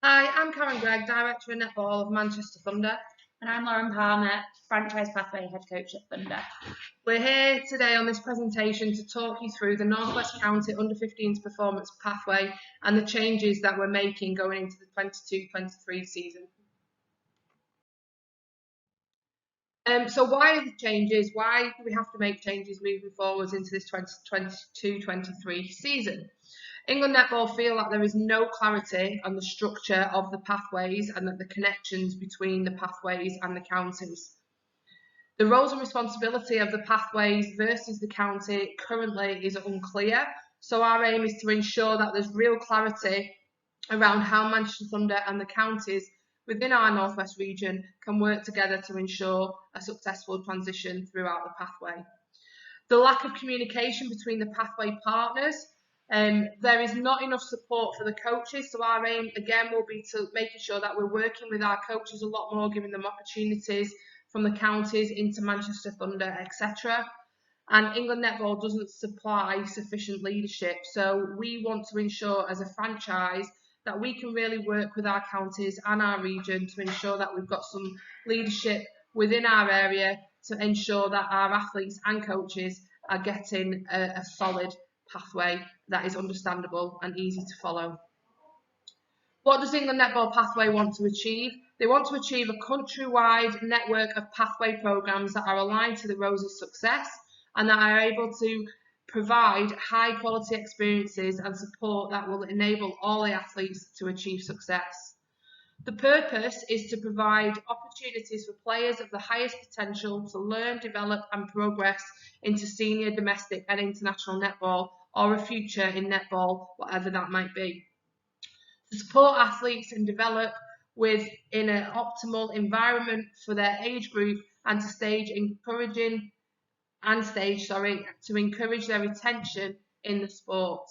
Hi, I'm Greig, Director of Netball of Manchester Thunder. And I'm Lauren Palmer, Franchise Pathway Head Coach at Thunder. We're here today on this presentation to talk you through the North West County Under-15s Performance Pathway and the changes that we're making going into the 22-23 season. So why are the changes? Why do we have to make changes moving forwards into this 22-23 season? England Netball feel that there is no clarity on the structure of the pathways and that the connections between the pathways and the counties. The roles and responsibility of the pathways versus the county currently is unclear, so our aim is to ensure that there's real clarity around how Manchester Thunder and the counties within our North West region can work together to ensure a successful transition throughout the pathway. The lack of communication between the pathway partners, there is not enough support for the coaches, so our aim again will be to making sure that we're working with our coaches a lot more, giving them opportunities from the counties into Manchester Thunder, etc. And England Netball doesn't supply sufficient leadership, so we want to ensure as a franchise that we can really work with our counties and our region to ensure that we've got some leadership within our area to ensure that our athletes and coaches are getting a solid pathway that is understandable and easy to follow. What does England Netball Pathway want to achieve? They want to achieve a countrywide network of pathway programmes that are aligned to the Roses' success and that are able to provide high quality experiences and support that will enable all the athletes to achieve success. The purpose is to provide opportunities for players of the highest potential to learn, develop and progress into senior, domestic and international netball or a future in netball, whatever that might be. To support athletes and develop within an optimal environment for their age group and to encourage their retention in the sport.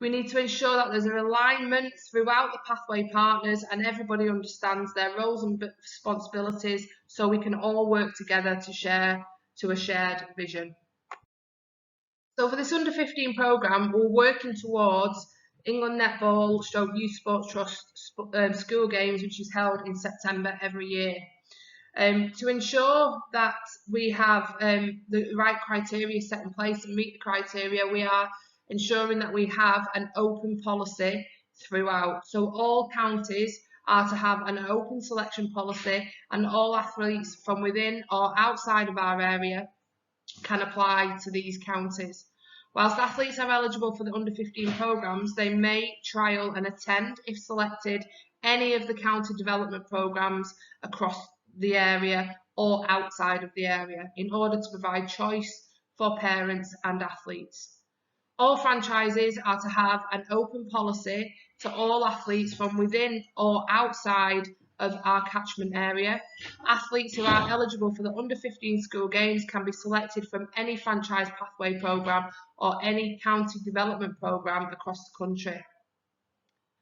We need to ensure that there's an alignment throughout the pathway partners and everybody understands their roles and responsibilities so we can all work together to a shared vision. So for this under-15 programme, we're working towards England Netball / Youth Sports Trust school games, which is held in September every year. To ensure that we have the right criteria set in place and meet the criteria, we are ensuring that we have an open policy throughout. So all counties are to have an open selection policy and all athletes from within or outside of our area can apply to these counties. Whilst athletes are eligible for the under-15 programmes, they may trial and attend, if selected, any of the county development programmes across the area or outside of the area in order to provide choice for parents and athletes. All franchises are to have an open policy to all athletes from within or outside of our catchment area. Athletes who are eligible for the under-15 school games can be selected from any franchise pathway programme or any county development programme across the country.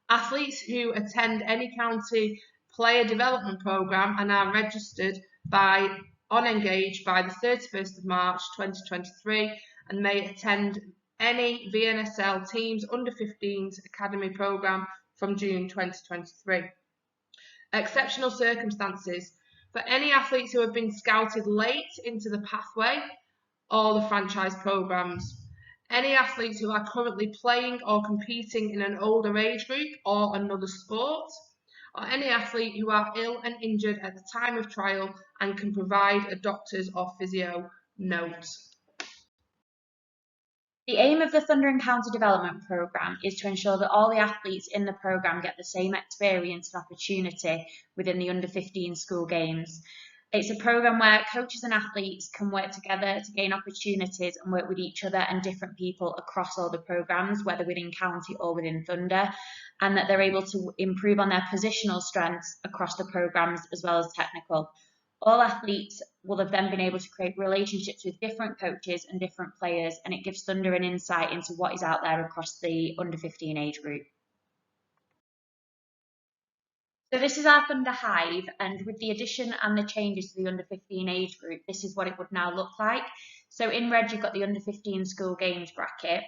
Athletes who attend any county player development programme and are registered on Engage by the 31st of March 2023 and may attend any VNSL Teams Under-15s Academy programme from June 2023. Exceptional circumstances. For any athletes who have been scouted late into the pathway or the franchise programmes. Any athletes who are currently playing or competing in an older age group or another sport. Or any athlete who are ill and injured at the time of trial and can provide a doctor's or physio note. The aim of the Thunder and County Development Programme is to ensure that all the athletes in the programme get the same experience and opportunity within the under-15 school games. It's a programme where coaches and athletes can work together to gain opportunities and work with each other and different people across all the programmes, whether within county or within Thunder, and that they're able to improve on their positional strengths across the programmes as well as technical. All athletes will have then been able to create relationships with different coaches and different players, and it gives Thunder an insight into what is out there across the under-15 age group. So this is our Thunder Hive, and with the addition and the changes to the under-15 age group, this is what it would now look like. So in red, you've got the under-15 school games bracket.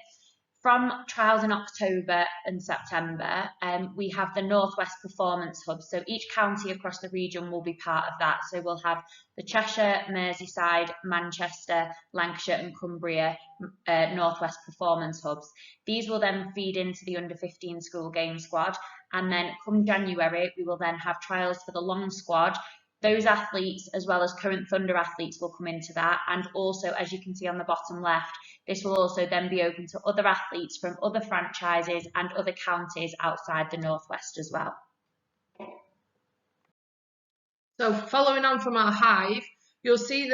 From trials in October and September, we have the Northwest Performance Hub. So each county across the region will be part of that. So we'll have the Cheshire, Merseyside, Manchester, Lancashire and Cumbria Northwest Performance Hubs. These will then feed into the under-15 school game squad. And then come January, we will then have trials for the long squad. Those athletes, as well as current Thunder athletes, will come into that. And also, as you can see on the bottom left, this will also then be open to other athletes from other franchises and other counties outside the Northwest as well. So following on from our hive, you'll see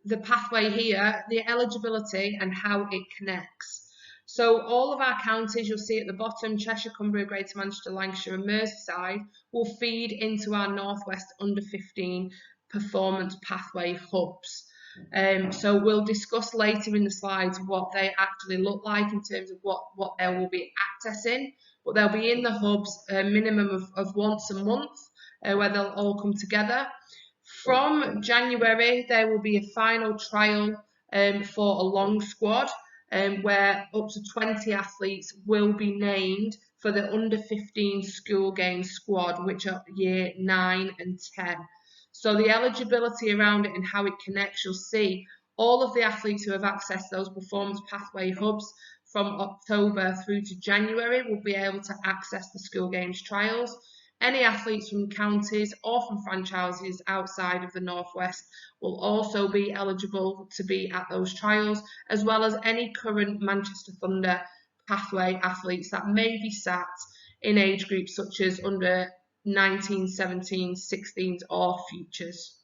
the pathway here, the eligibility and how it connects. So all of our counties, you'll see at the bottom, Cheshire, Cumbria, Greater Manchester, Lancashire and Merseyside will feed into our Northwest Under-15 Performance Pathway hubs. So we'll discuss later in the slides what they actually look like in terms of what they will be accessing, but they'll be in the hubs a minimum of once a month where they'll all come together. From January, there will be a final trial for a long squad where up to 20 athletes will be named for the under-15 school game squad, which are year 9 and 10. So the eligibility around it and how it connects, you'll see all of the athletes who have accessed those performance pathway hubs from October through to January will be able to access the school games trials. Any athletes from counties or from franchises outside of the Northwest will also be eligible to be at those trials, as well as any current Manchester Thunder pathway athletes that may be sat in age groups such as under 19, 17, 16s or futures.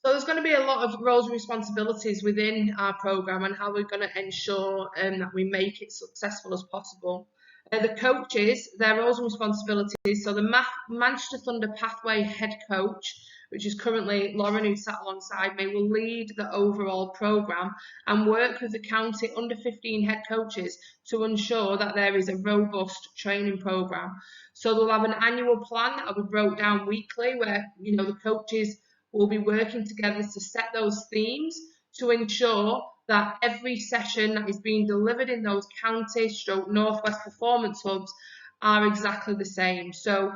So there's going to be a lot of roles and responsibilities within our programme and how we're going to ensure that we make it successful as possible. The coaches, their roles and responsibilities, so the Manchester Thunder Pathway head coach, which is currently Lauren, who sat alongside me, will lead the overall programme and work with the county under-15 head coaches to ensure that there is a robust training programme. So they'll have an annual plan that will be broke down weekly where the coaches will be working together to set those themes to ensure that every session that is being delivered in those counties / Northwest Performance Hubs are exactly the same. So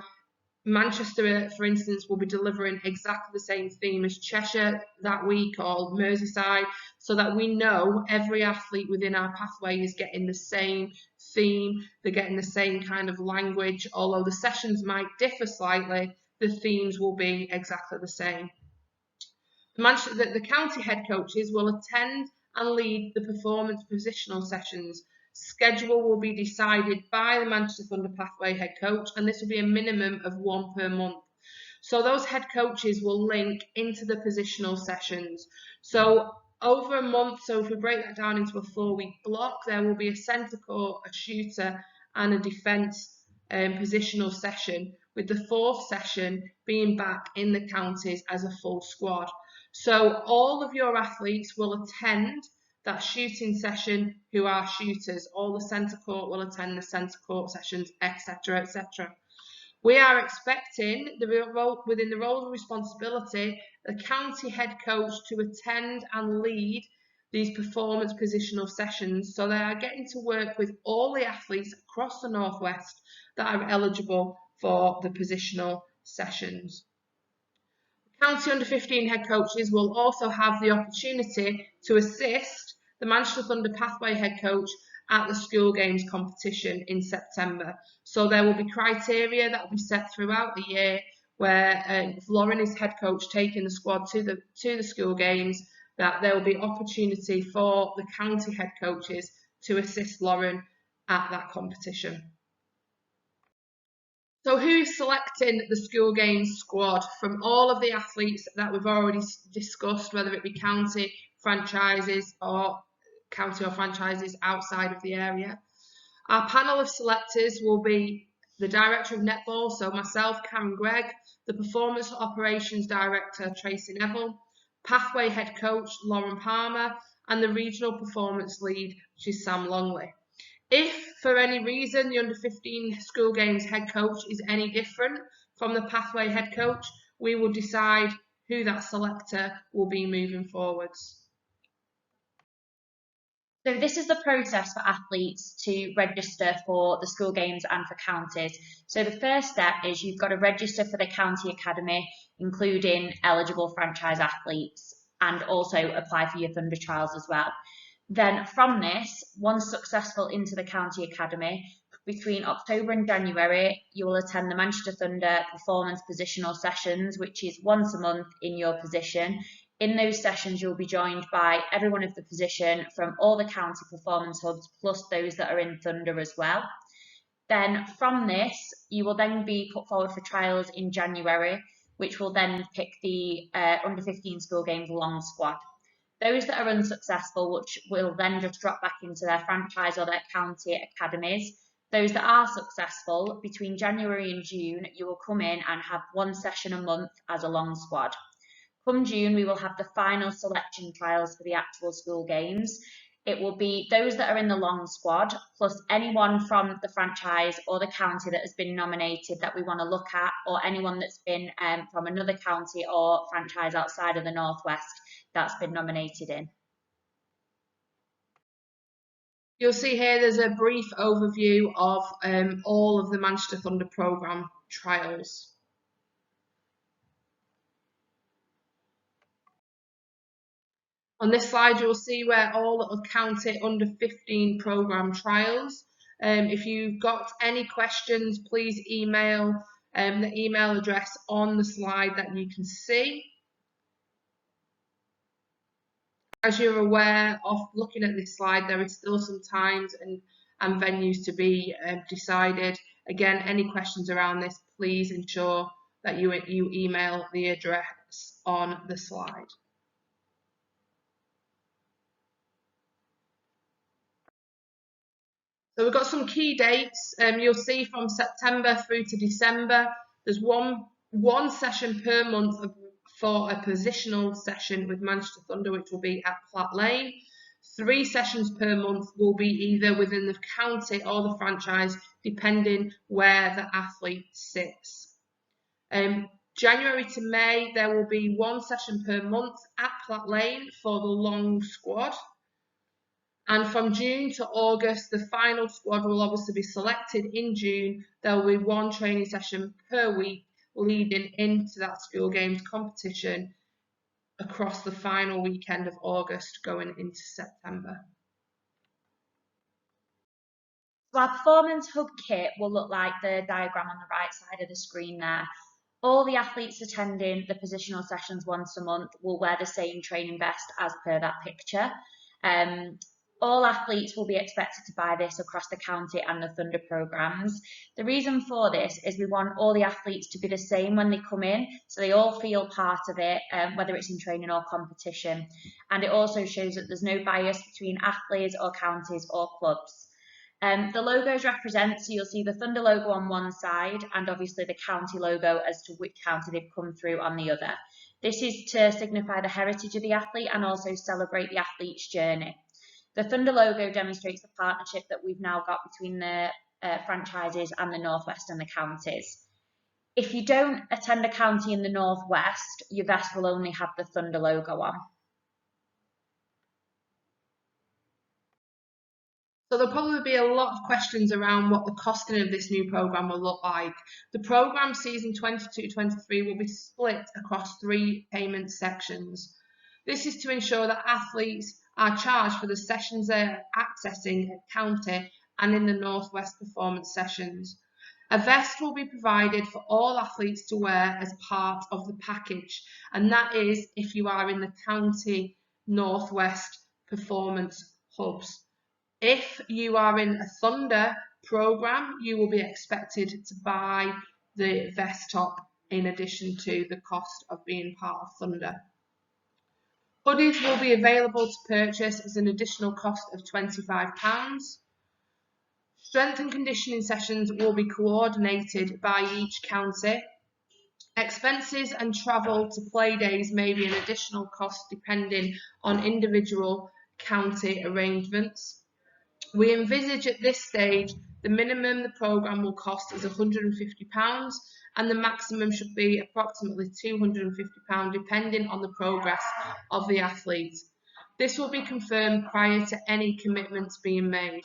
Manchester, for instance, will be delivering exactly the same theme as Cheshire that week or Merseyside, so that we know every athlete within our pathway is getting the same theme, they're getting the same kind of language. Although the sessions might differ slightly, the themes will be exactly the same. The county head coaches will attend and lead the performance positional sessions. Schedule will be decided by the Manchester Thunder Pathway head coach, and this will be a minimum of 1 per month. So those head coaches will link into the positional sessions. So over a month, so if we break that down into a 4-week block, there will be a centre court, a shooter and a defence positional session, with the 4th session being back in the counties as a full squad. So all of your athletes will attend that shooting session who are shooters. All the centre court will attend the centre court sessions, etc, etc. We are expecting within the role and responsibility the county head coach to attend and lead these performance positional sessions, so they are getting to work with all the athletes across the Northwest that are eligible for the positional sessions. County under-15 head coaches will also have the opportunity to assist the Manchester Thunder Pathway head coach at the school games competition in September. So there will be criteria that will be set throughout the year where if Lauren is head coach taking the squad to the school games, that there will be opportunity for the county head coaches to assist Lauren at that competition. So who's selecting the school games squad from all of the athletes that we've already discussed, whether it be county, franchises or franchises outside of the area? Our panel of selectors will be the Director of Netball, so myself, Karen Greig, the Performance Operations Director, Tracy Neville, Pathway Head Coach, Lauren Palmer, and the Regional Performance Lead, which is Sam Longley. If for any reason the under-15 school games head coach is any different from the pathway head coach, we will decide who that selector will be moving forwards. So this is the process for athletes to register for the school games and for counties. So the first step is you've got to register for the county academy, including eligible franchise athletes, and also apply for your Thunder trials as well. Then from this, once successful into the county academy, between October and January, you will attend the Manchester Thunder Performance Positional Sessions, which is once a month in your position. In those sessions, you'll be joined by everyone of the position from all the county performance hubs, plus those that are in Thunder as well. Then from this, you will then be put forward for trials in January, which will then pick the under 15 school games long squad. Those that are unsuccessful, which will then just drop back into their franchise or their county academies. Those that are successful, between January and June, you will come in and have one session a month as a long squad. Come June, we will have the final selection trials for the actual school games. It will be those that are in the long squad, plus anyone from the franchise or the county that has been nominated that we want to look at, or anyone that's been from another county or franchise outside of the Northwest that's been nominated in. You'll see here there's a brief overview of all of the Manchester Thunder programme trials. On this slide, you'll see where all of county under 15 programme trials. If you've got any questions, please email the email address on the slide that you can see. As you're aware of looking at this slide, there is still some times and venues to be decided. Again, any questions around this, please ensure that you email the address on the slide. So we've got some key dates. You'll see from September through to December, there's one session per month for a positional session with Manchester Thunder, which will be at Platt Lane. 3 sessions per month will be either within the county or the franchise, depending where the athlete sits. January to May, there will be 1 session per month at Platt Lane for the long squad. And from June to August, the final squad will obviously be selected in June. There will be 1 training session per week leading into that school games competition across the final weekend of August going into September. So our Performance Hub kit will look like the diagram on the right side of the screen there. All the athletes attending the positional sessions once a month will wear the same training vest as per that picture. All athletes will be expected to buy this across the county and the Thunder programmes. The reason for this is we want all the athletes to be the same when they come in, so they all feel part of it, whether it's in training or competition. And it also shows that there's no bias between athletes or counties or clubs. The logos represent, so you'll see the Thunder logo on one side and obviously the county logo as to which county they've come through on the other. This is to signify the heritage of the athlete and also celebrate the athlete's journey. The Thunder logo demonstrates the partnership that we've now got between the franchises and the Northwest and the counties. If you don't attend a county in the Northwest, your vest will only have the Thunder logo on. So there'll probably be a lot of questions around what the costing of this new programme will look like. The programme season 22-23 will be split across 3 payment sections. This is to ensure that athletes are charged for the sessions they're accessing at county and in the Northwest performance sessions. A vest will be provided for all athletes to wear as part of the package, and that is if you are in the county Northwest performance hubs. If you are in a Thunder programme, you will be expected to buy the vest top in addition to the cost of being part of Thunder. Hoodies will be available to purchase as an additional cost of £25. Strength and conditioning sessions will be coordinated by each county. Expenses and travel to play days may be an additional cost depending on individual county arrangements. We envisage at this stage the minimum the programme will cost is £150 and the maximum should be approximately £250 depending on the progress of the athlete. This will be confirmed prior to any commitments being made.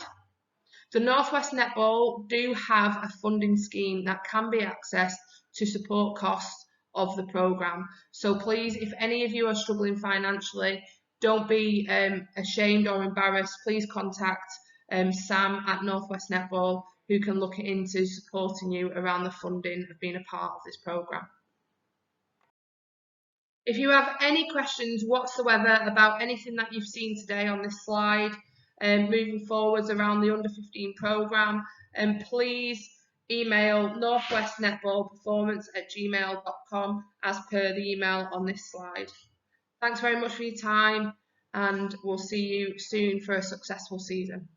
The North West Netball do have a funding scheme that can be accessed to support costs of the programme. So please, if any of you are struggling financially, don't be ashamed or embarrassed. Please contact Sam at North West Netball, who can look into supporting you around the funding of being a part of this programme. If you have any questions whatsoever about anything that you've seen today on this slide, moving forwards around the under-15 programme, please email northwestnetballperformance@gmail.com as per the email on this slide. Thanks very much for your time, and we'll see you soon for a successful season.